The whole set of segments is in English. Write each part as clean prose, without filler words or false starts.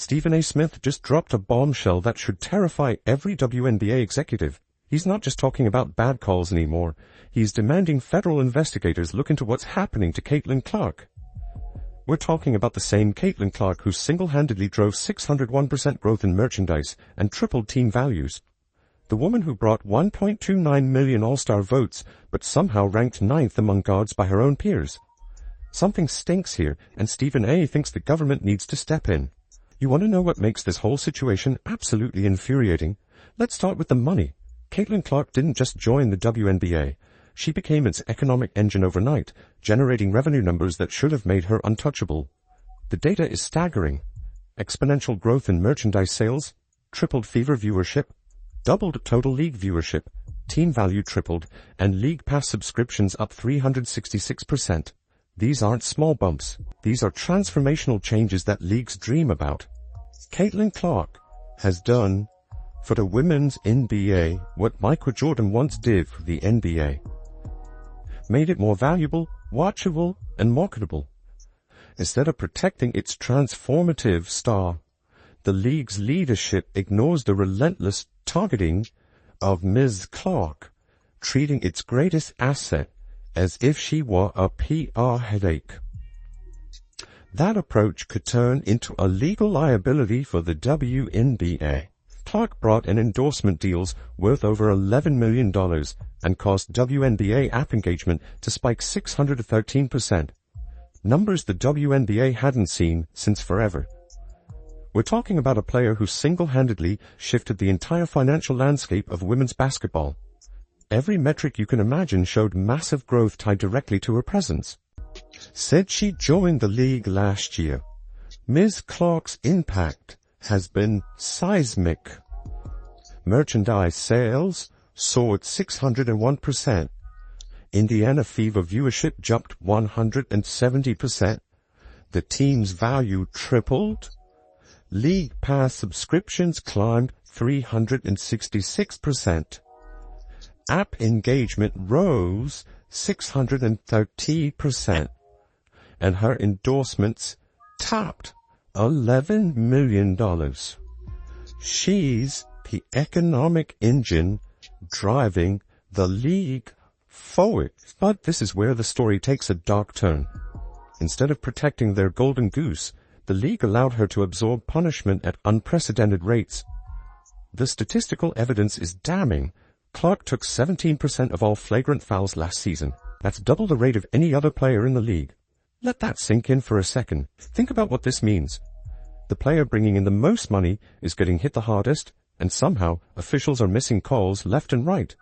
Stephen A. Smith just dropped a bombshell that should terrify every WNBA executive. He's not just talking about bad calls anymore. He's demanding federal investigators look into what's happening to Caitlin Clark. We're talking about the same Caitlin Clark who single-handedly drove 601% growth in merchandise and tripled team values. The woman who brought 1.29 million All-Star votes, but somehow ranked 9th among guards by her own peers. Something stinks here, and Stephen A. thinks the government needs to step in. You want to know what makes this whole situation absolutely infuriating? Let's start with the money. Caitlin Clark didn't just join the WNBA. She became its economic engine overnight, generating revenue numbers that should have made her untouchable. The data is staggering. Exponential growth in merchandise sales, tripled Fever viewership, doubled total league viewership, team value tripled, and League Pass subscriptions up 366%. These aren't small bumps. These are transformational changes that leagues dream about. Caitlin Clark has done for the women's NBA what Michael Jordan once did for the NBA. Made it more valuable, watchable, and marketable. Instead of protecting its transformative star, the league's leadership ignores the relentless targeting of Ms. Clark, treating its greatest asset as if she were a PR headache. That approach could turn into a legal liability for the WNBA. Clark brought in endorsement deals worth over $11 million and caused WNBA app engagement to spike 613%. Numbers the WNBA hadn't seen since forever. We're talking about a player who single-handedly shifted the entire financial landscape of women's basketball. Every metric you can imagine showed massive growth tied directly to her presence. Said she joined the league last year. Ms. Clark's impact has been seismic. Merchandise sales soared 601%. Indiana Fever viewership jumped 170%. The team's value tripled. League Pass subscriptions climbed 366%. App engagement rose 630%. And her endorsements topped $11 million. She's the economic engine driving the league forward. But this is where the story takes a dark turn. Instead of protecting their golden goose, the league allowed her to absorb punishment at unprecedented rates. The statistical evidence is damning. Clark took 17% of all flagrant fouls last season. That's double the rate of any other player in the league. Let that sink in for a second. Think about what this means. The player bringing in the most money is getting hit the hardest, and somehow officials are missing calls left and right.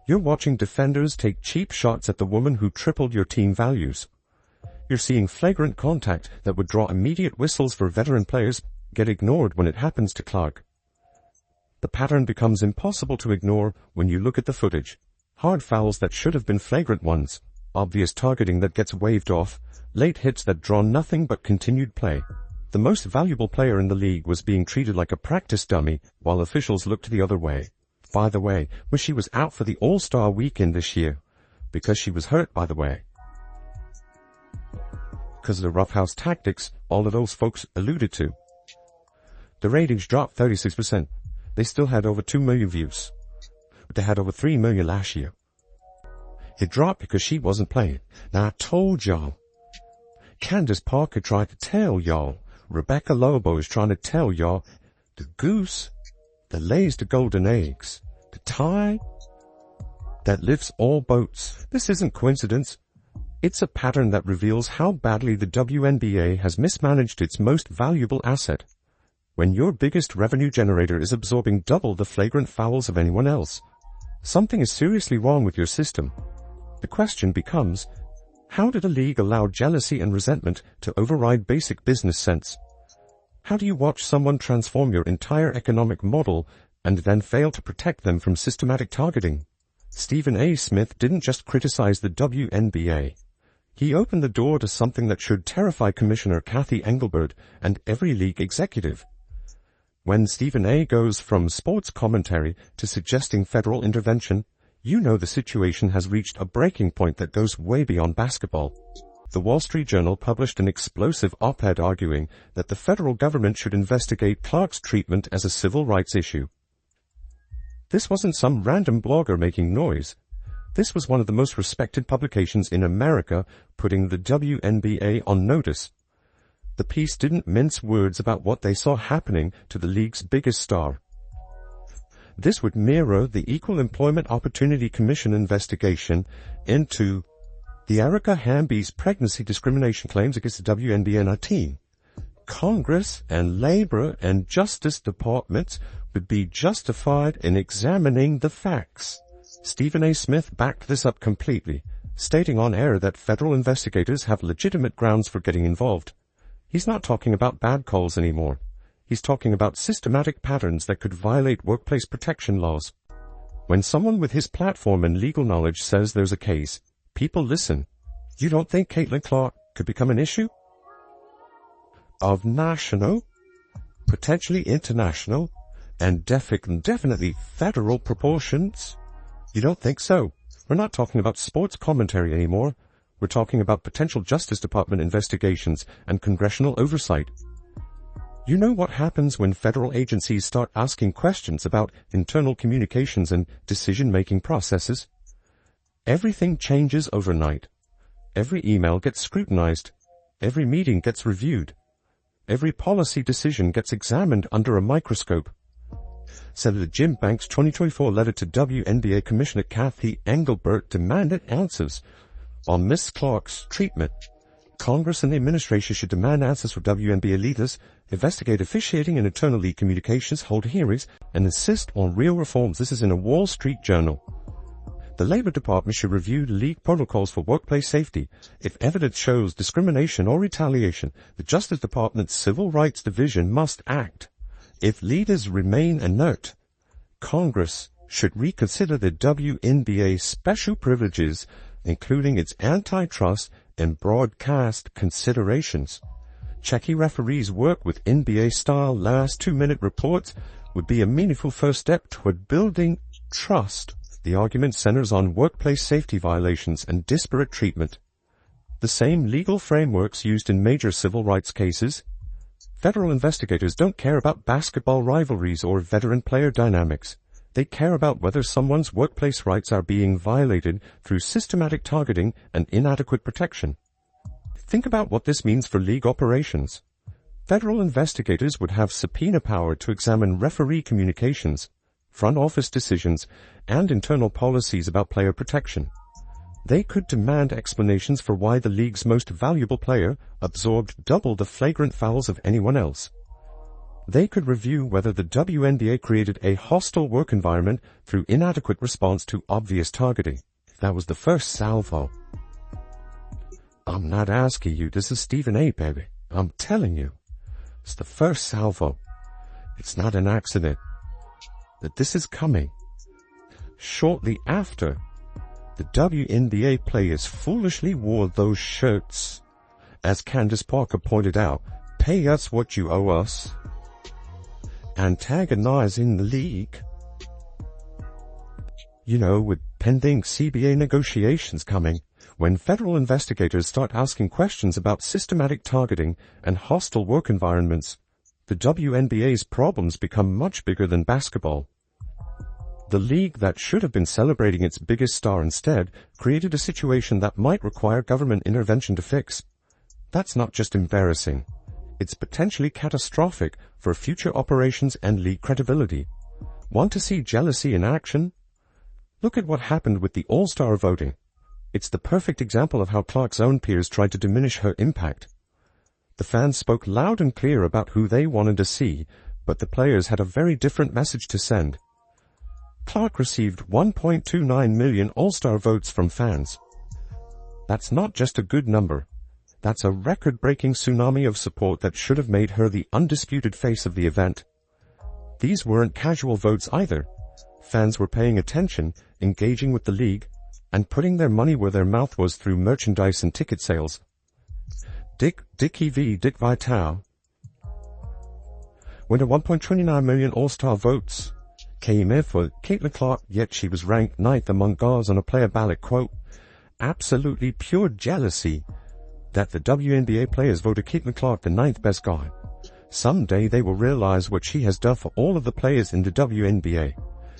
You're watching defenders take cheap shots at the woman who tripled your team values. You're seeing flagrant contact that would draw immediate whistles for veteran players get ignored when it happens to Clark. The pattern becomes impossible to ignore when you look at the footage. Hard fouls that should have been flagrant ones, obvious targeting that gets waved off, late hits that draw nothing but continued play. The most valuable player in the league was being treated like a practice dummy while officials looked the other way. By the way, wish she was out for the All-Star weekend this year. Because she was hurt, by the way. Because of the roughhouse tactics all of those folks alluded to. The ratings dropped 36%. They still had over 2 million views. But they had over 3 million last year. It dropped because she wasn't playing. Now I told y'all. Candace Parker tried to tell y'all. Rebecca Lobo is trying to tell y'all. The goose that lays the golden eggs. The tide that lifts all boats. This isn't coincidence. It's a pattern that reveals how badly the WNBA has mismanaged its most valuable asset. When your biggest revenue generator is absorbing double the flagrant fouls of anyone else, something is seriously wrong with your system. The question becomes, how did a league allow jealousy and resentment to override basic business sense? How do you watch someone transform your entire economic model and then fail to protect them from systematic targeting? Stephen A. Smith didn't just criticize the WNBA. He opened the door to something that should terrify Commissioner Kathy Engelbert and every league executive. When Stephen A. goes from sports commentary to suggesting federal intervention, you know the situation has reached a breaking point that goes way beyond basketball. The Wall Street Journal published an explosive op-ed arguing that the federal government should investigate Clark's treatment as a civil rights issue. This wasn't some random blogger making noise. This was one of the most respected publications in America putting the WNBA on notice. The piece didn't mince words about what they saw happening to the league's biggest star. This would mirror the Equal Employment Opportunity Commission investigation into the Erica Hamby's pregnancy discrimination claims against the WNBA and her team. Congress and Labor and Justice Departments would be justified in examining the facts. Stephen A. Smith backed this up completely, stating on air that federal investigators have legitimate grounds for getting involved. He's not talking about bad calls anymore. He's talking about systematic patterns that could violate workplace protection laws. When someone with his platform and legal knowledge says there's a case, people listen. You don't think Caitlin Clark could become an issue? Of national, potentially international, and definitely federal proportions? You don't think so? We're not talking about sports commentary anymore. We're talking about potential Justice Department investigations and congressional oversight. You know what happens when federal agencies start asking questions about internal communications and decision-making processes? Everything changes overnight. Every email gets scrutinized. Every meeting gets reviewed. Every policy decision gets examined under a microscope. Senator Jim Banks' 2024 letter to WNBA Commissioner Kathy Engelbert demanded answers on Ms. Clark's treatment. Congress and the administration should demand answers for WNBA leaders, investigate officiating and internal league communications, hold hearings, and insist on real reforms. This is in a Wall Street Journal. The Labor Department should review league protocols for workplace safety. If evidence shows discrimination or retaliation, the Justice Department's Civil Rights Division must act. If leaders remain inert, Congress should reconsider the WNBA's special privileges, including its antitrust and broadcast considerations. Checking referees' work with NBA-style last 2-minute reports would be a meaningful first step toward building trust. The argument centers on workplace safety violations and disparate treatment. The same legal frameworks used in major civil rights cases. Federal investigators don't care about basketball rivalries or veteran player dynamics. They care about whether someone's workplace rights are being violated through systematic targeting and inadequate protection. Think about what this means for league operations. Federal investigators would have subpoena power to examine referee communications, front office decisions, and internal policies about player protection. They could demand explanations for why the league's most valuable player absorbed double the flagrant fouls of anyone else. They could review whether the WNBA created a hostile work environment through inadequate response to obvious targeting. That was the first salvo. I'm not asking you, this is Stephen A, baby. I'm telling you. It's the first salvo. It's not an accident that this is coming. Shortly after, the WNBA players foolishly wore those shirts. As Candace Parker pointed out, pay us what you owe us. Antagonizing the league. You know, with pending CBA negotiations coming, when federal investigators start asking questions about systematic targeting and hostile work environments, the WNBA's problems become much bigger than basketball. The league that should have been celebrating its biggest star instead created a situation that might require government intervention to fix. That's not just embarrassing. It's potentially catastrophic for future operations and league credibility. Want to see jealousy in action? Look at what happened with the All-Star voting. It's the perfect example of how Clark's own peers tried to diminish her impact. The fans spoke loud and clear about who they wanted to see, but the players had a very different message to send. Clark received 1.29 million All-Star votes from fans. That's not just a good number. That's a record-breaking tsunami of support that should have made her the undisputed face of the event. These weren't casual votes either. Fans were paying attention, engaging with the league, and putting their money where their mouth was through merchandise and ticket sales. Dick Vitale, winner 1.29 million All-Star votes, came in for Caitlin Clark, yet she was ranked 9th among guards on a player ballot. Quote, absolutely pure jealousy. that the WNBA players voted Caitlin Clark the 9th best guy. Someday they will realize what she has done for all of the players in the WNBA.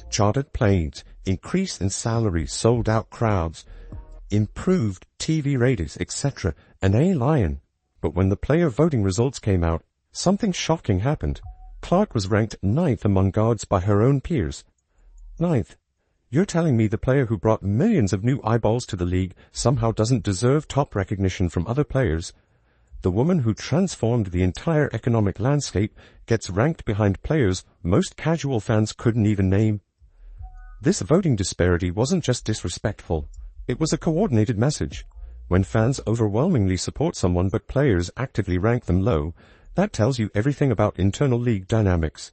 Chartered planes, increase in salaries, sold out crowds, improved TV ratings, etc. An A-lion. But when the player voting results came out, something shocking happened. Clark was ranked 9th among guards by her own peers. 9th. You're telling me the player who brought millions of new eyeballs to the league somehow doesn't deserve top recognition from other players? The woman who transformed the entire economic landscape gets ranked behind players most casual fans couldn't even name. This voting disparity wasn't just disrespectful. It was a coordinated message. When fans overwhelmingly support someone but players actively rank them low, that tells you everything about internal league dynamics.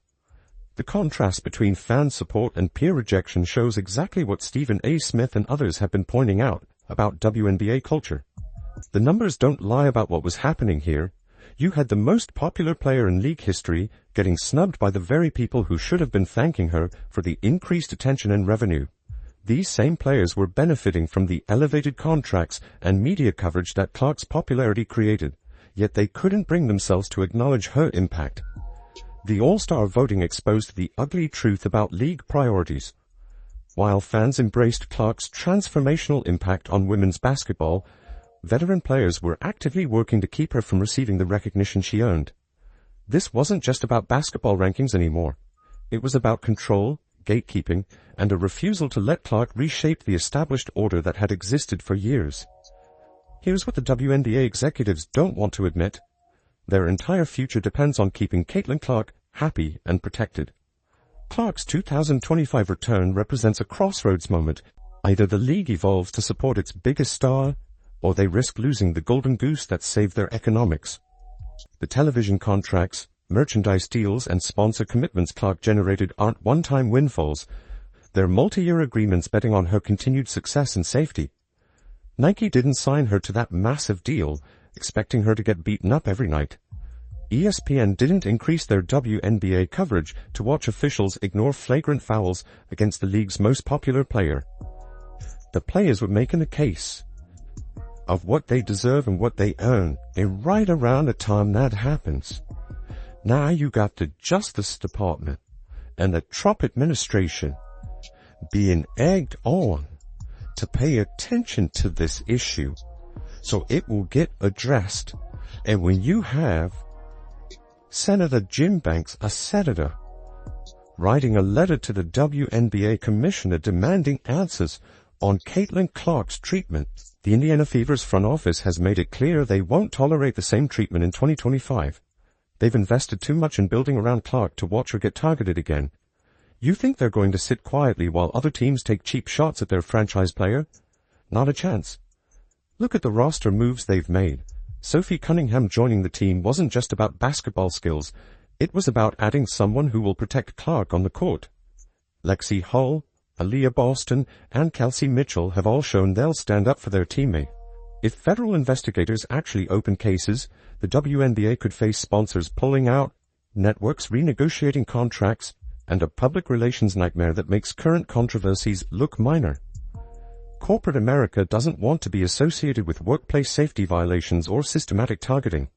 The contrast between fan support and peer rejection shows exactly what Stephen A. Smith and others have been pointing out about WNBA culture. The numbers don't lie about what was happening here. You had the most popular player in league history getting snubbed by the very people who should have been thanking her for the increased attention and revenue. These same players were benefiting from the elevated contracts and media coverage that Clark's popularity created, yet they couldn't bring themselves to acknowledge her impact. The All-Star voting exposed the ugly truth about league priorities. While fans embraced Clark's transformational impact on women's basketball, veteran players were actively working to keep her from receiving the recognition she earned. This wasn't just about basketball rankings anymore. It was about control, gatekeeping, and a refusal to let Clark reshape the established order that had existed for years. Here's what the WNBA executives don't want to admit. Their entire future depends on keeping Caitlin Clark happy and protected. Clark's 2025 return represents a crossroads moment. Either the league evolves to support its biggest star, or they risk losing the golden goose that saved their economics. The television contracts, merchandise deals, and sponsor commitments Clark generated aren't one-time windfalls. They're multi-year agreements betting on her continued success and safety. Nike didn't sign her to that massive deal, expecting her to get beaten up every night. ESPN didn't increase their WNBA coverage to watch officials ignore flagrant fouls against the league's most popular player. The players were making a case of what they deserve and what they earn, and right around the time that happens, now you got the Justice Department and the Trump administration being egged on to pay attention to this issue so it will get addressed. And when you have Senator Jim Banks, a senator, writing a letter to the WNBA commissioner demanding answers on Caitlin Clark's treatment, the Indiana Fever's front office has made it clear they won't tolerate the same treatment in 2025. They've invested too much in building around Clark to watch her get targeted again. You think they're going to sit quietly while other teams take cheap shots at their franchise player? Not a chance. Look at the roster moves they've made. Sophie Cunningham joining the team wasn't just about basketball skills. It was about adding someone who will protect Clark on the court. Lexi Hull, Aaliyah Boston, and Kelsey Mitchell have all shown they'll stand up for their teammate. If federal investigators actually open cases, the WNBA could face sponsors pulling out, networks renegotiating contracts, and a public relations nightmare that makes current controversies look minor. Corporate America doesn't want to be associated with workplace safety violations or systematic targeting.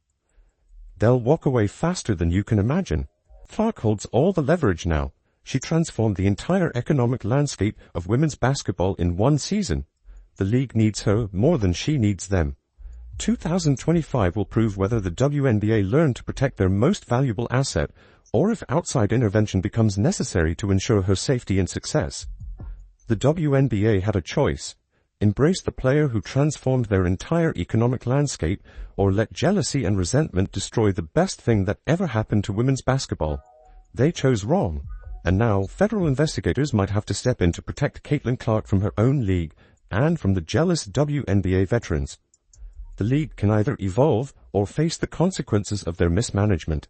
They'll walk away faster than you can imagine. Clark holds all the leverage now. She transformed the entire economic landscape of women's basketball in one season. The league needs her more than she needs them. 2025 will prove whether the WNBA learned to protect their most valuable asset, or if outside intervention becomes necessary to ensure her safety and success. The WNBA had a choice: embrace the player who transformed their entire economic landscape, or let jealousy and resentment destroy the best thing that ever happened to women's basketball. They chose wrong, and now federal investigators might have to step in to protect Caitlin Clark from her own league and from the jealous WNBA veterans. The league can either evolve or face the consequences of their mismanagement.